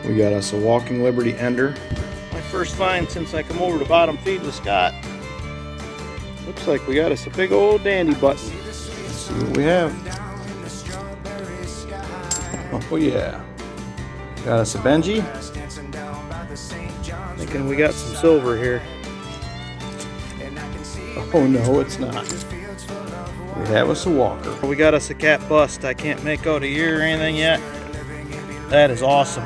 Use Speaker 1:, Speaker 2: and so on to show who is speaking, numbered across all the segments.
Speaker 1: We got us a Walking Liberty Ender. My first find since I come over to bottom feed with Scott. Looks like we got us a big old dandy button. Let's see what we have. Oh yeah. Got us a Benji. Thinking we got some silver here. Oh no, it's not. We have us a Walker. We got us a cat bust. I can't make out a year or anything yet. That is awesome.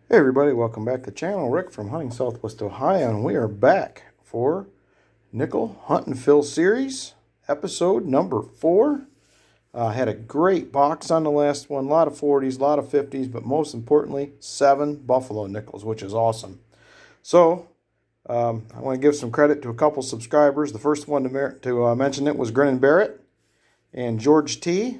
Speaker 1: Hey everybody, welcome back to the channel. Rick from Hunting Southwest Ohio, and we are back for Nickel Hunt and Fill series, episode number 4. Had a great box on the last one, a lot of 40s, a lot of 50s, but most importantly, 7 buffalo nickels, which is awesome. So, I want to give some credit to a couple subscribers. The first one to mention it was Grinnin' Barrett and George T.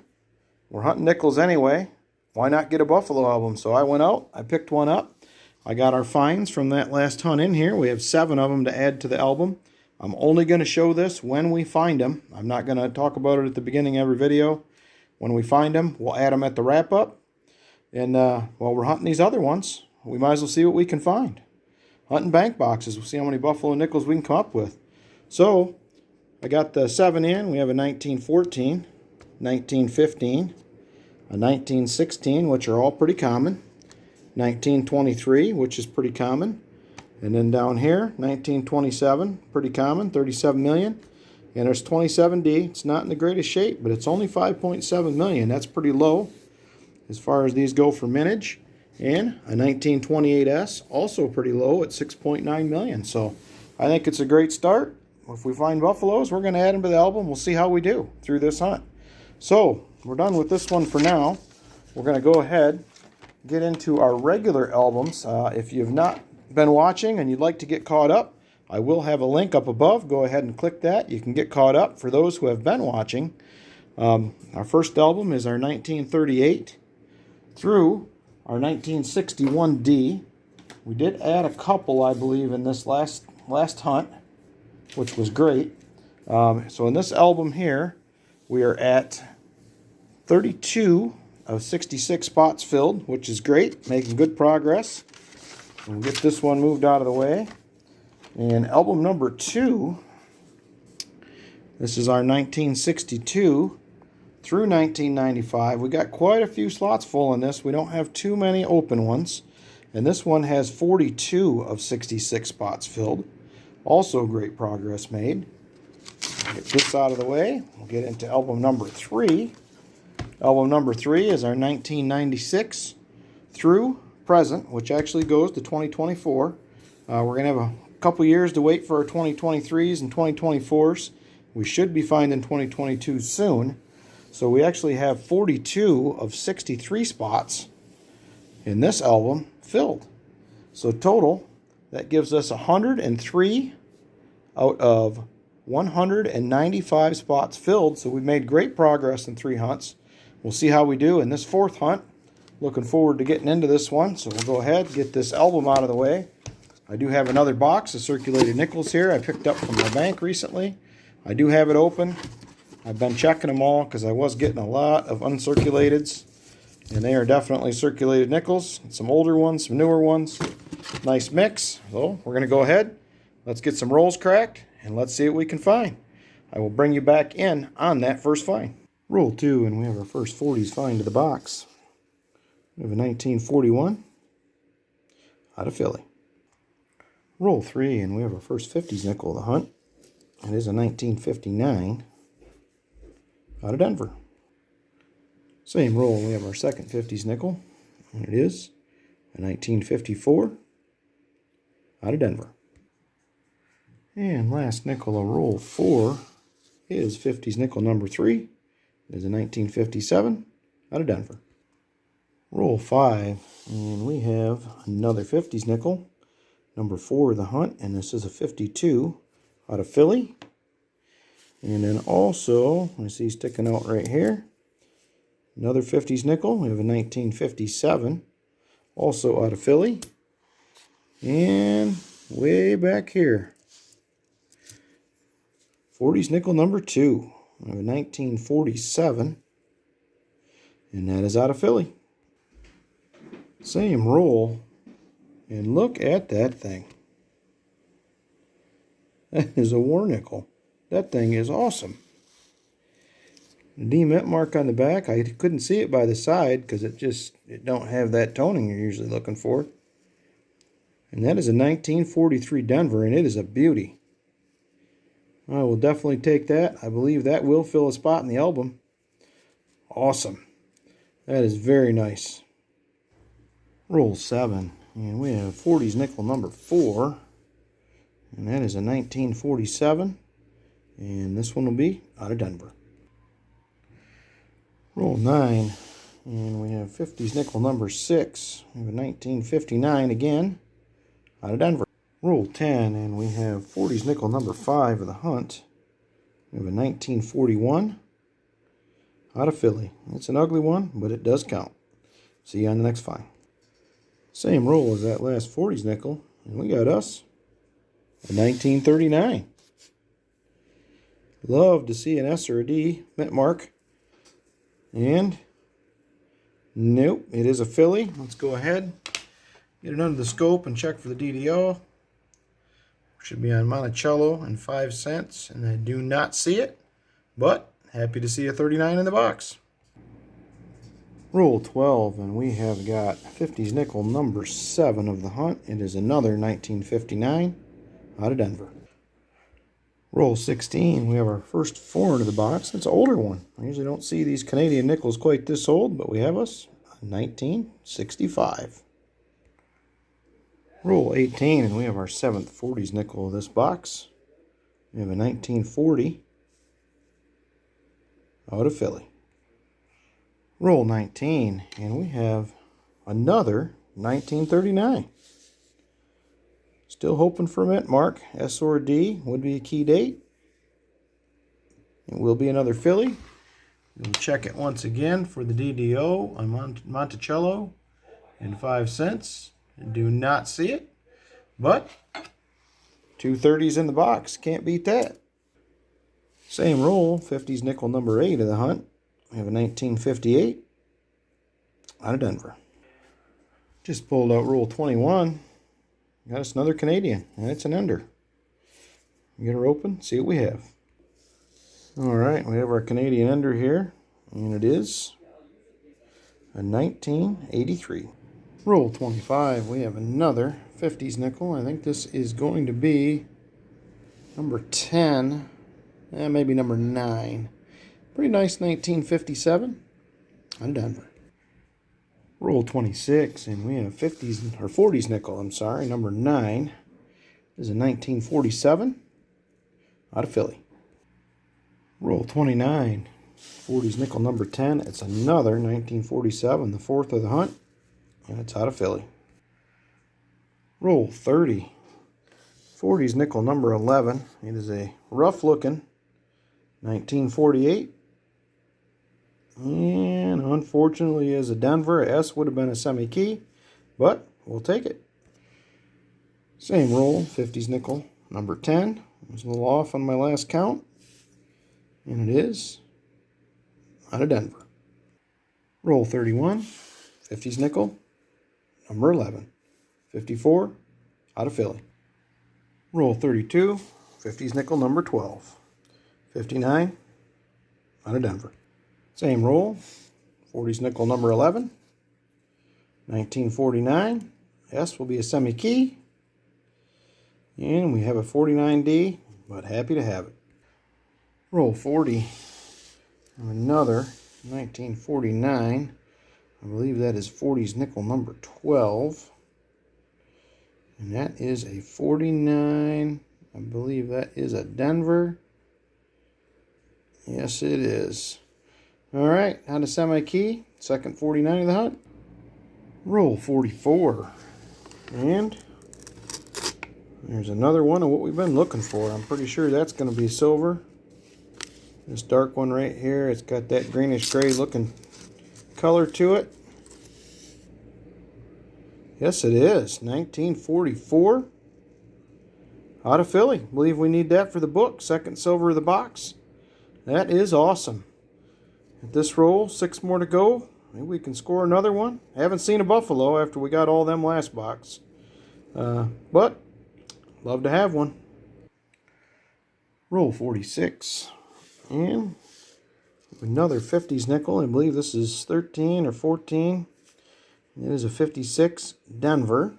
Speaker 1: We're hunting nickels anyway. Why not get a buffalo album? So I went out, I picked one up. I got our finds from that last hunt in here. We have 7 of them to add to the album. I'm only going to show this when we find them. I'm not going to talk about it at the beginning of every video. When we find them, we'll add them at the wrap-up. And while we're hunting these other ones, we might as well see what we can find. Hunting bank boxes. We'll see how many buffalo nickels we can come up with. So, I got the 7 in. We have a 1914, 1915, a 1916, which are all pretty common, 1923, which is pretty common, and then down here, 1927, pretty common, 37 million, and there's 27D. It's not in the greatest shape, but it's only 5.7 million. That's pretty low as far as these go for mintage, and a 1928S, also pretty low at 6.9 million. So I think it's a great start. If we find buffaloes, we're going to add them to the album. We'll see how we do through this hunt. So we're done with this one for now. We're going to go ahead and get into our regular albums. If you've not been watching and you'd like to get caught up, I will have a link up above. Go ahead and click that. You can get caught up for those who have been watching. Our first album is our 1938 through our 1961D. We did add a couple, I believe, in this last hunt, which was great. So in this album here, we are at 32 of 66 spots filled, which is great, making good progress. We'll get this one moved out of the way. And album number 2, this is our 1962 through 1995. We got quite a few slots full in this. We don't have too many open ones. And this one has 42 of 66 spots filled. Also great progress made. Get this out of the way. We'll get into album number 3. Album number 3 is our 1996 through present, which actually goes to 2024. We're going to have a couple years to wait for our 2023s and 2024s. We should be finding 2022 soon. So we actually have 42 of 63 spots in this album filled. So total, that gives us 103 out of 195 spots filled. So we made great progress in 3 hunts. We'll see how we do in this 4th hunt. Looking forward to getting into this one. So we'll go ahead and get this album out of the way. I do have another box of circulated nickels here I picked up from my bank recently. I do have it open. I've been checking them all because I was getting a lot of uncirculateds. And they are definitely circulated nickels. Some older ones, some newer ones. Nice mix. So we're going to go ahead. Let's get some rolls cracked and let's see what we can find. I will bring you back in on that first find. Roll 2, and we have our first 40s find to the box. We have a 1941 out of Philly. Roll 3, and we have our first 50s nickel of the hunt. It is a 1959 out of Denver. Same roll, we have our second 50s nickel, and it is a 1954 out of Denver. And last nickel of roll 4 is 50s nickel number 3. It is a 1957 out of Denver. Roll 5, and we have another 50s nickel, number 4 of the hunt, and this is a 52 out of Philly. And then also, I see sticking out right here, another 50s nickel. We have a 1957, also out of Philly. And way back here, 40s nickel number 2. We have a 1947. And that is out of Philly. Same roll. And look at that thing. That is a war nickel. That thing is awesome. The D mint mark on the back, I couldn't see it by the side because it don't have that toning you're usually looking for. And that is a 1943 Denver, and it is a beauty. I will definitely take that. I believe that will fill a spot in the album. Awesome. That is very nice. Roll 7. And we have 40s nickel number 4. And that is a 1947. And this one will be out of Denver. Roll 9. And we have 50s nickel number 6. We have a 1959 again, out of Denver. Roll 10. And we have 40s nickel number 5 of the hunt. We have a 1941, out of Philly. It's an ugly one, but it does count. See you on the next find. Same roll as that last 40s nickel, and we got us a 1939. Love to see an S or a D mint mark. And nope, it is a Philly. Let's go ahead, get it under the scope and check for the DDO. Should be on Monticello and 5 cents, and I do not see it, but happy to see a 39 in the box. Roll 12, and we have got 50s nickel number 7 of the hunt. It is another 1959 out of Denver. Roll 16, we have our first foreign of the box. It's an older one. I usually don't see these Canadian nickels quite this old, but we have us a 1965. Roll 18, and we have our 7th 40s nickel of this box. We have a 1940 out of Philly. Roll 19, and we have another 1939. Still hoping for a mint mark. S or D would be a key date. It will be another Philly. We'll check it once again for the DDO on Monticello and 5 cents. I do not see it, but 2 30s in the box. Can't beat that. Same roll, 50s nickel number 8 of the hunt. We have a 1958 out of Denver. Just pulled out roll 21. Got us another Canadian, and it's an ender. Get her open, see what we have. All right, we have our Canadian ender here, and it is a 1983. Roll 25, we have another 50s nickel. I think this is going to be number 10, maybe number 9. Pretty nice 1957 out of Denver. Roll 26, and we have 50s or 40s nickel, number 9. This is a 1947 out of Philly. Roll 29, 40s nickel number 10. It's another 1947, the 4th of the hunt, and it's out of Philly. Roll 30, 40s nickel number 11. It is a rough looking 1948. And unfortunately is a Denver. S would have been a semi-key, but we'll take it. Same roll, 50s nickel number 10. I was a little off on my last count, and it is out of Denver. Roll 31, 50s nickel number 11. 54 out of Philly. Roll 32, 50s nickel number 12. 59 out of Denver. Same roll, 40s nickel number 11, 1949. S will be a semi-key. And we have a 49D, but happy to have it. Roll 40, another 1949. I believe that is 40s nickel number 12. And that is a 49. I believe that is a Denver. Yes, it is. All right, on a semi-key, second 49 of the hunt. Roll 44. And there's another one of what we've been looking for. I'm pretty sure that's going to be silver. This dark one right here, it's got that greenish gray looking color to it. Yes, it is. 1944. Out of Philly. I believe we need that for the book. Second silver of the box. That is awesome. At this roll, 6 more to go. Maybe we can score another one. Haven't seen a buffalo after we got all them last box. But love to have one. Roll 46. And another 50s nickel. I believe this is 13 or 14. It is a 56 Denver.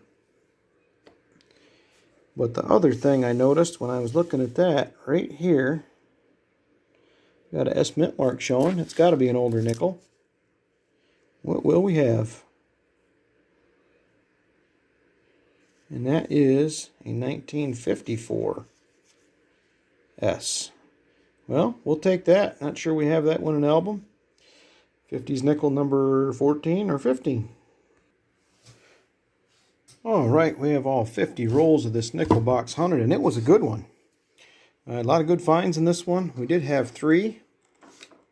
Speaker 1: But the other thing I noticed when I was looking at that, right here, got a S mint mark showing. It's got to be an older nickel. What will we have? And that is a 1954 S. Well, we'll take that. Not sure we have that one in the album. 50s nickel number 14 or 15. All right, we have all 50 rolls of this nickel box hunted, and it was a good one. A lot of good finds in this one. We did have 3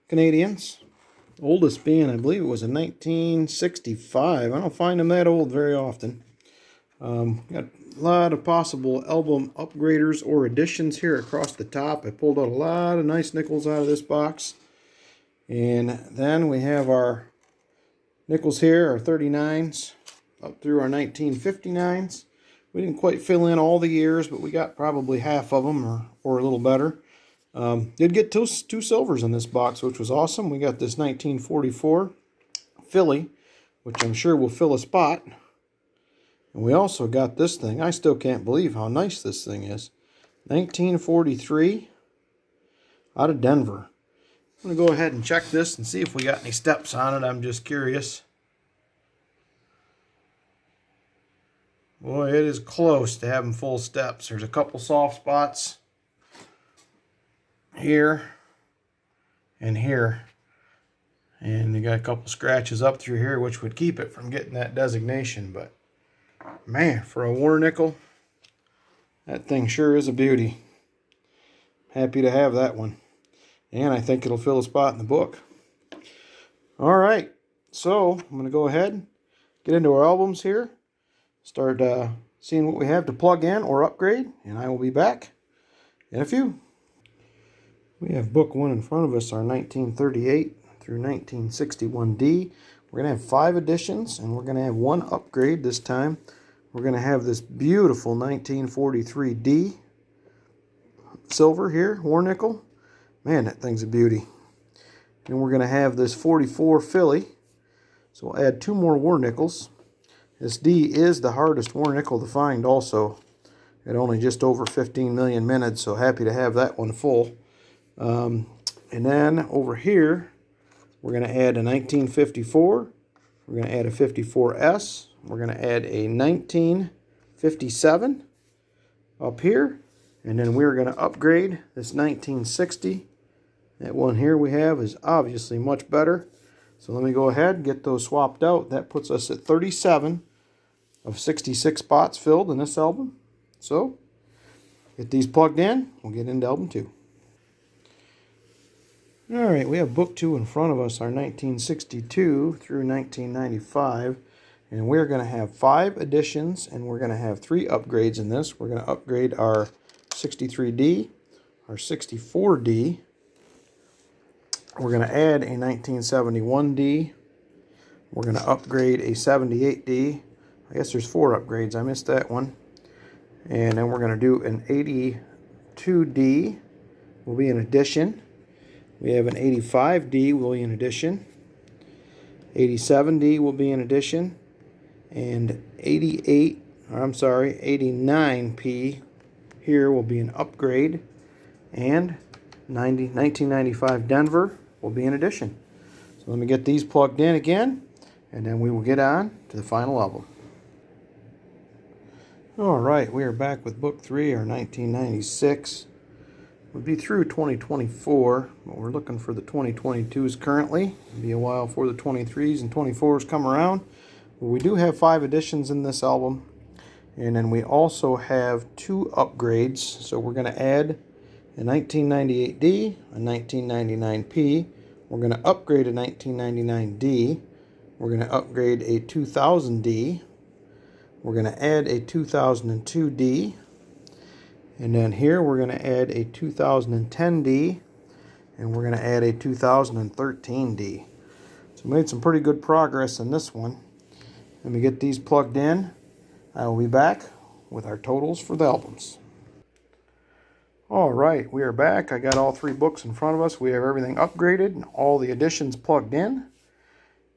Speaker 1: Canadians. Oldest being, I believe it was a 1965. I don't find them that old very often. Got a lot of possible album upgraders or additions here across the top. I pulled out a lot of nice nickels out of this box. And then we have our nickels here, our 39s, up through our 1959s. We didn't quite fill in all the years, but we got probably half of them or a little better. Did get two silvers in this box, which was awesome. We got this 1944 Philly, which I'm sure will fill a spot. And we also got this thing. I still can't believe how nice this thing is. 1943 out of Denver. I'm going to go ahead and check this and see if we got any steps on it. I'm just curious. Boy, it is close to having full steps. There's a couple soft spots here and here. And you got a couple scratches up through here, which would keep it from getting that designation. But, man, for a war nickel, that thing sure is a beauty. Happy to have that one. And I think it'll fill a spot in the book. All right, so I'm going to go ahead, get into our albums here. Start seeing what we have to plug in or upgrade, and I will be back in a few. We have book 1 in front of us, our 1938 through 1961D. We're going to have 5 editions, and we're going to have 1 upgrade this time. We're going to have this beautiful 1943D silver here, war nickel. Man, that thing's a beauty. And we're going to have this 44 Philly. So we'll add 2 more war nickels. This D is the hardest war nickel to find also, at only just over 15 million minutes, so happy to have that one full. And then over here, we're going to add a 1954, we're going to add a 54S, we're going to add a 1957 up here, and then we're going to upgrade this 1960. That one here we have is obviously much better. So let me go ahead and get those swapped out. That puts us at 37 of 66 spots filled in this album. So, get these plugged in, we'll get into album 2. Alright, we have book 2 in front of us, our 1962 through 1995. And we're going to have 5 editions, and we're going to have 3 upgrades in this. We're going to upgrade our 63D, our 64D. We're going to add a 1971D. We're going to upgrade a 78D. I guess there's 4 upgrades. I missed that one. And then we're going to do an 82D. Will be an addition. We have an 85D will be an addition. 87D will be an addition. And 89P here will be an upgrade. And 1995 Denver will be an addition. So let me get these plugged in again, and then we will get on to the final album. Alright, we are back with book 3, our 1996. We'll be through 2024, but we're looking for the 2022s currently. It'll be a while before the 23s and 24s come around. But we do have 5 editions in this album, and then we also have 2 upgrades. So we're going to add a 1998D, a 1999P. We're going to upgrade a 1999D. We're going to upgrade a 2000D. We're going to add a 2002D. And then here we're going to add a 2010D. And we're going to add a 2013D. So made some pretty good progress in this one. Let me get these plugged in. I will be back with our totals for the albums. All right, we are back. I got all 3 books in front of us. We have everything upgraded and all the additions plugged in.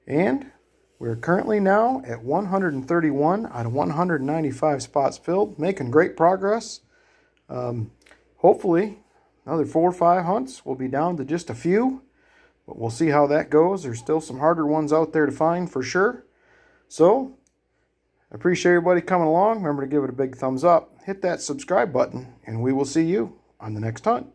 Speaker 1: And we're currently now at 131 out of 195 spots filled, making great progress. Hopefully, another 4 or 5 hunts, we'll be down to just a few. But we'll see how that goes. There's still some harder ones out there to find for sure. So, I appreciate everybody coming along. Remember to give it a big thumbs up. Hit that subscribe button, and we will see you on the next hunt.